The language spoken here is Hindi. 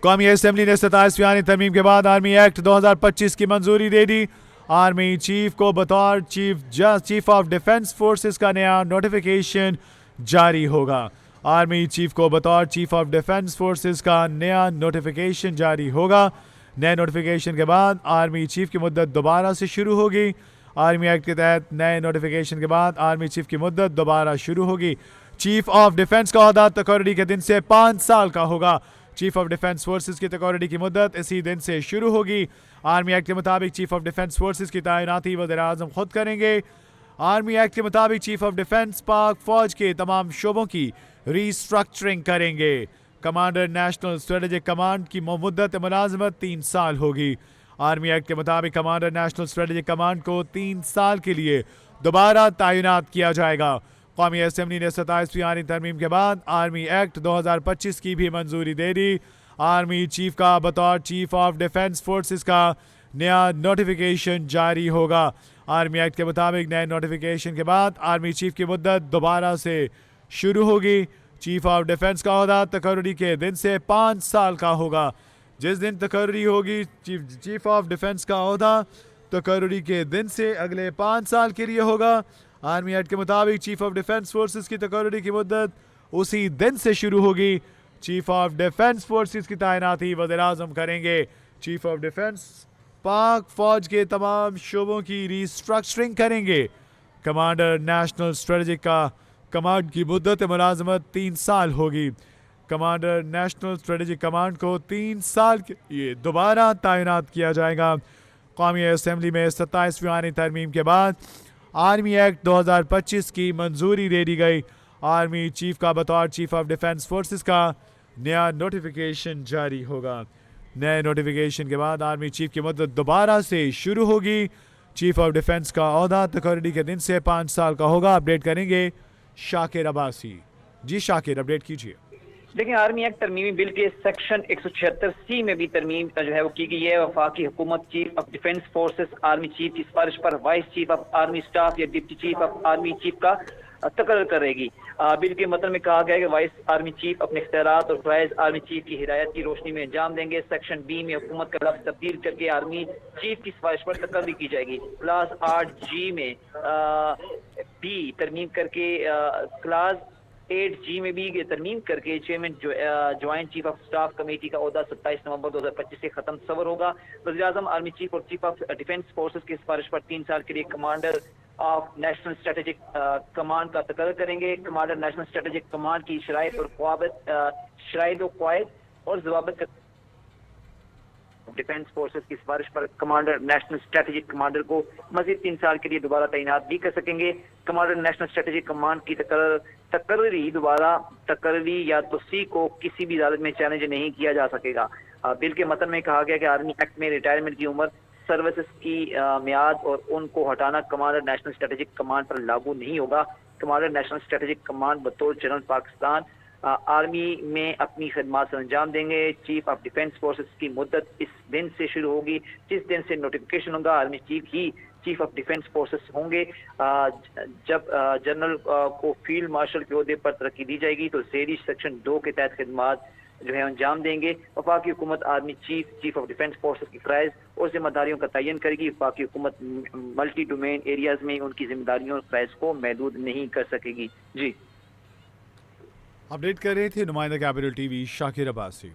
कौमी असम्बली ने 27वीं आईनी तरमीम के बाद आर्मी एक्ट 2025 की मंजूरी दे दी। आर्मी चीफ को बतौर चीफ ऑफ डिफेंस फोर्सेस का नया नोटिफिकेशन जारी होगा। आर्मी चीफ को बतौर चीफ ऑफ डिफेंस फोर्सेस का नया नोटिफिकेशन जारी होगा। नए नोटिफिकेशन के बाद आर्मी चीफ की मुद्दत दोबारा से शुरू होगी। आर्मी एक्ट के तहत नए नोटिफिकेशन के बाद आर्मी चीफ की मुद्दत दोबारा शुरू होगी। चीफ ऑफ डिफेंस का ओहदा तकर्री के दिन से 5 साल का होगा। चीफ ऑफ डिफेंस फोर्सेस की तकर्री की मुद्दत इसी दिन से शुरू होगी। आर्मी एक्ट के मुताबिक चीफ ऑफ डिफेंस फोर्सेस की तैनाती वज़ीर-ए-आज़म खुद करेंगे। आर्मी एक्ट के मुताबिक चीफ ऑफ डिफेंस पाक फौज के तमाम शोबों की रीस्ट्रक्चरिंग करेंगे। कमांडर नेशनल स्ट्रेटेजिक कमांड की मुद्दत मुलाजमत 3 साल होगी। आर्मी एक्ट के मुताबिक कमांडर नेशनल स्ट्रेटेजिक कमांड को 3 साल के लिए दोबारा तैनात किया जाएगा। कौमी असम्बली ने 27वीं आईनी तरमीम के बाद आर्मी एक्ट 2025 की भी मंजूरी दे दी। आर्मी चीफ का बतौर चीफ ऑफ डिफेंस फोर्सेस का नया नोटिफिकेशन जारी होगा। आर्मी एक्ट के मुताबिक नए नोटिफिकेशन के बाद आर्मी चीफ की मुद्दत दोबारा से शुरू होगी। चीफ ऑफ डिफेंस का ओहदा तकर्री के दिन से 5 साल का होगा। जिस दिन तकर्री होगी चीफ ऑफ डिफेंस का ओहदा तकर्री के दिन से अगले 5 साल के लिए होगा। आर्मी एक्ट के मुताबिक चीफ ऑफ डिफेंस फोर्सेस की तकर्री की मुद्दत उसी दिन से शुरू होगी। चीफ ऑफ डिफेंस फोर्सेस की तैनाती वज़ीर-ए-आज़म करेंगे। चीफ ऑफ डिफेंस पाक फौज के तमाम शोबों की रीस्ट्रक्चरिंग करेंगे। कमांडर नेशनल स्ट्रेटेजिक का कमांड की मुद्दत मुलाजमत 3 साल होगी। कमांडर नेशनल स्ट्रेटेजिक कमांड को 3 साल के लिए दोबारा तैनात किया जाएगा। कौमी असम्बली में 27वीं आईनी तरमीम के बाद आर्मी एक्ट 2025 की मंजूरी दे दी गई। आर्मी चीफ का बतौर चीफ ऑफ डिफेंस फोर्सेस का नया नोटिफिकेशन जारी होगा। नए नोटिफिकेशन के बाद आर्मी चीफ की मुद्दत दोबारा से शुरू होगी। चीफ ऑफ डिफेंस का ओहदा तकर्री के दिन से 5 साल का होगा। अपडेट करेंगे शाकिर अब्बासी। जी शाकिर, अपडेट कीजिए। देखिए, आर्मी एक्ट तरमीमी बिल के सेक्शन 176C में भी तरमीम जो है वो की गई है। वफाकी हुकूमत chief of defence forces army chief की सिफारिश पर vice chief of army staff या deputy chief of army chief का तकर्र करेगी। बिल के मतन में कहा गया है कि वाइस आर्मी चीफ अपने इख्तियारात और फ़राइज़ आर्मी चीफ की हिदायत की रोशनी में अंजाम देंगे। सेक्शन बी में हुकूमत का लफ्ज़ तब्दील करके आर्मी चीफ की सिफारिश पर तकर्री की जाएगी। क्लास 8G में भी तरमीम करके क्लास 8G में भी तरमीम करके chairman joint chief of staff committee का ओहदा 27 नवंबर 2025 से खत्म सवर होगा। वज़ीर-ए-आज़म आर्मी चीफ और चीफ ऑफ डिफेंस फोर्सेस की सिफारिश पर 3 साल के लिए commander of national strategic command का तकर्र करेंगे। कमांडर नेशनल स्ट्रेटेजिक कमांड की शराइत और क़वायद और ज़वाबित डिफेंस फोर्सेस की सिफारिश पर कमांडर नेशनल स्ट्रेटेजिक कमांडर को मजीद 3 साल के लिए दोबारा तैनात भी कर सकेंगे। कमांडर नेशनल स्ट्रेटेजिक कमांड की तकर्री दोबारा तकर्री या तोसी को किसी भी अदालत में चैलेंज नहीं किया जा सकेगा। बिल के मतन में कहा गया कि आर्मी एक्ट में रिटायरमेंट की उम्र, सर्विसेज की मियाद और उनको हटाना कमांडर नेशनल स्ट्रेटेजिक कमांड पर लागू नहीं होगा। कमांडर नेशनल स्ट्रेटेजिक कमांड बतौर जनरल पाकिस्तान आर्मी में अपनी खदमात अंजाम देंगे। चीफ ऑफ डिफेंस फोर्सेस की मुद्दत इस दिन से शुरू होगी जिस दिन से नोटिफिकेशन होगा। Army chief he chief of defence forces होंगे। जब जनरल को फील्ड मार्शल के ओहदे पर तरक्की दी जाएगी तो ज़ेरी सेक्शन 2 के तहत खदमात जो है अंजाम देंगे। वफाकी हुकूमत army chief of defence forces की फ़राइज़ और जिम्मेदारियों का तयन करेगी। वफाकी हुकूमत मल्टी डोमेन एरियाज में उनकी जिम्मेदारियों और फ़राइज़ को महदूद नहीं कर सकेगी। जी, अपडेट कर रहे थे नुमाइंदा कैपिटल टीवी शाकिर अब्बासी।